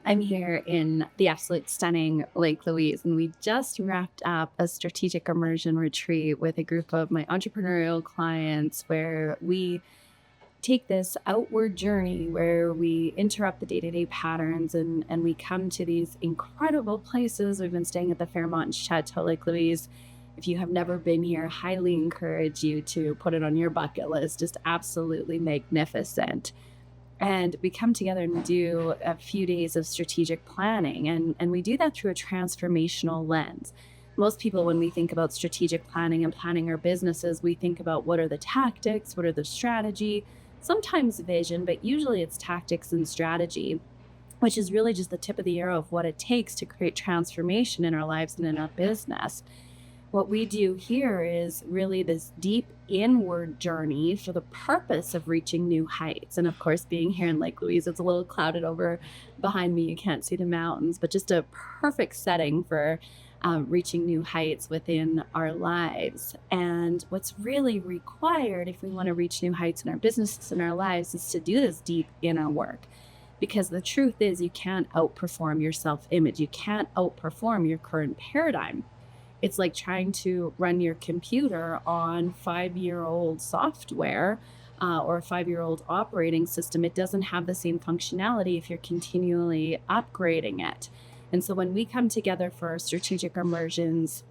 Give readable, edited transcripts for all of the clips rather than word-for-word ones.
I'm here in the absolute stunning Lake Louise, and we just wrapped up a strategic immersion retreat with a group of my entrepreneurial clients where we take this outward journey where we interrupt the day-to-day patterns and we come to these incredible places. We've been staying at the Fairmont Chateau Lake Louise. If you have never been here, highly encourage you to put it on your bucket list. Just absolutely magnificent. And we come together and we do a few days of strategic planning. And we do that through a transformational lens. Most people, when we think about strategic planning and planning our businesses, we think about what are the tactics, what are the strategy, sometimes vision, but usually it's tactics and strategy, which is really just the tip of the arrow of what it takes to create transformation in our lives and in our business. What we do here is really this deep inward journey for the purpose of reaching new heights. And of course, being here in Lake Louise, it's a little clouded over behind me. You can't see the mountains, but just a perfect setting for reaching new heights within our lives. And what's really required if we want to reach new heights in our businesses and our lives is to do this deep inner work. Because the truth is, you can't outperform your self image, you can't outperform your current paradigm. It's like trying to run your computer on 5-year-old software or a 5-year-old operating system. It doesn't have the same functionality if you're continually upgrading it. And so when we come together for strategic immersions,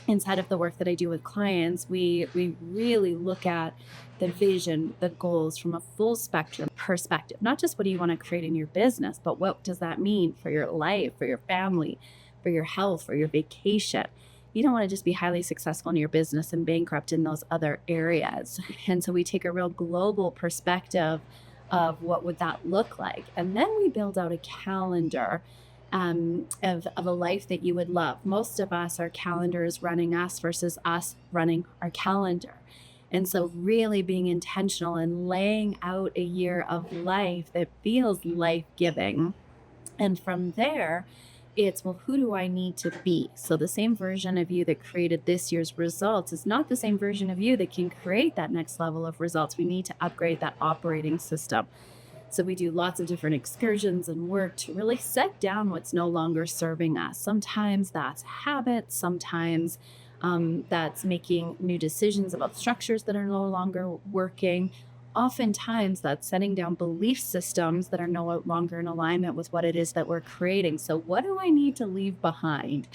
inside of the work that I do with clients, we really look at the vision, the goals from a full spectrum perspective. Not just what do you want to create in your business, but what does that mean for your life, for your family, for your health, for your vacation. You don't want to just be highly successful in your business and bankrupt in those other areas. And so we take a real global perspective of what would that look like. And then we build out a calendar of a life that you would love. Most of us, our calendar is running us versus us running our calendar. And so really being intentional and laying out a year of life that feels life-giving. And from there, it's, well, who do I need to be? So the same version of you that created this year's results is not the same version of you that can create that next level of results. We need to upgrade that operating system. So we do lots of different excursions and work to really set down what's no longer serving us. Sometimes that's habits, sometimes that's making new decisions about structures that are no longer working. Oftentimes that's setting down belief systems that are no longer in alignment with what it is that we're creating. So what do I need to leave behind?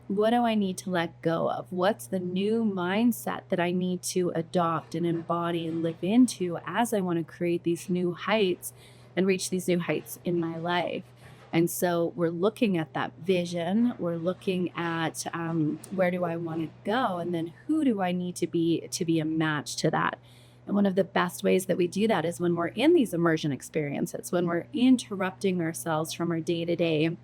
What do I need to let go of? What's the new mindset that I need to adopt and embody and live into as I want to create these new heights and reach these new heights in my life? And so we're looking at that vision. We're looking at where do I want to go? And then who do I need to be a match to that? And one of the best ways that we do that is when we're in these immersion experiences, when we're interrupting ourselves from our day-to-day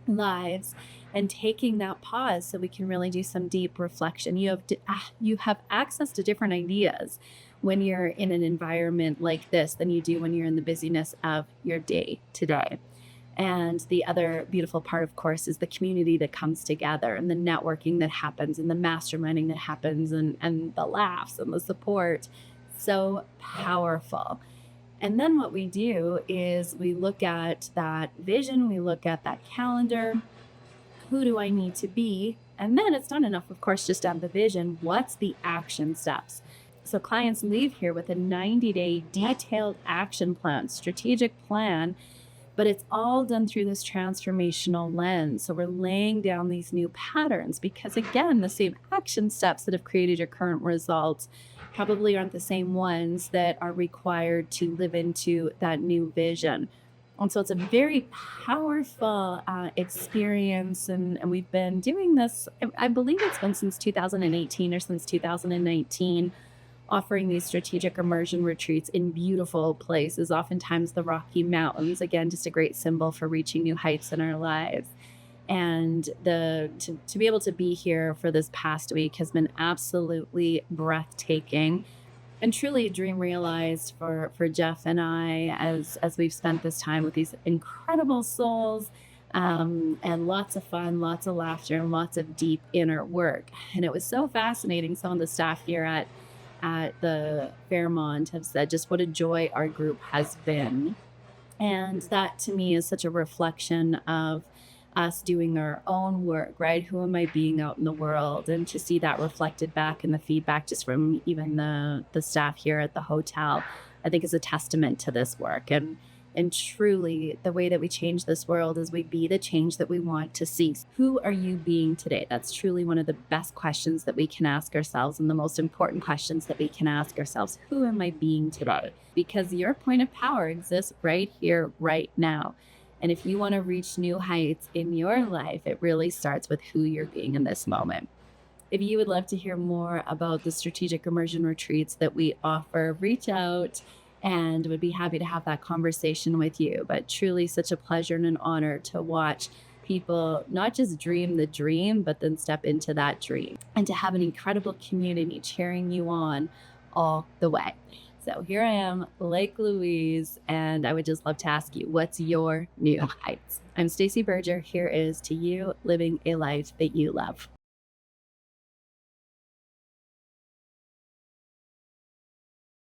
lives and taking that pause so we can really do some deep reflection. You have access to different ideas when you're in an environment like this than you do when you're in the busyness of your day to day. And the other beautiful part, of course, is the community that comes together and the networking that happens and the masterminding that happens and the laughs and the support. So powerful. And then what we do is we look at that vision, we look at that calendar. Who do I need to be? And then it's not enough, of course, just to have the vision. What's the action steps? So clients leave here with a 90-day detailed action plan, strategic plan, but it's all done through this transformational lens. So we're laying down these new patterns because, again, the same action steps that have created your current results probably aren't the same ones that are required to live into that new vision. And so it's a very powerful experience. And we've been doing this, I believe it's been since 2018 or since 2019, offering these strategic immersion retreats in beautiful places, oftentimes the Rocky Mountains, again, just a great symbol for reaching new heights in our lives. And to be able to be here for this past week has been absolutely breathtaking and truly a dream realized for Jeff and I as we've spent this time with these incredible souls, and lots of fun, lots of laughter, and lots of deep inner work. And it was so fascinating. Some of the staff here at the Fairmont have said just what a joy our group has been. And that to me is such a reflection of us doing our own work, right? Who am I being out in the world? And to see that reflected back in the feedback just from even the staff here at the hotel, I think is a testament to this work. And truly the way that we change this world is we be the change that we want to see. Who are you being today? That's truly one of the best questions that we can ask ourselves and the most important questions that we can ask ourselves. Who am I being today? Because your point of power exists right here, right now. And if you want to reach new heights in your life, it really starts with who you're being in this moment. If you would love to hear more about the strategic immersion retreats that we offer, reach out and would be happy to have that conversation with you. But truly, such a pleasure and an honor to watch people not just dream the dream, but then step into that dream and to have an incredible community cheering you on all the way. So here I am, Lake Louise, and I would just love to ask you, what's your new heights? I'm Stacey Berger. Here is to you living a life that you love.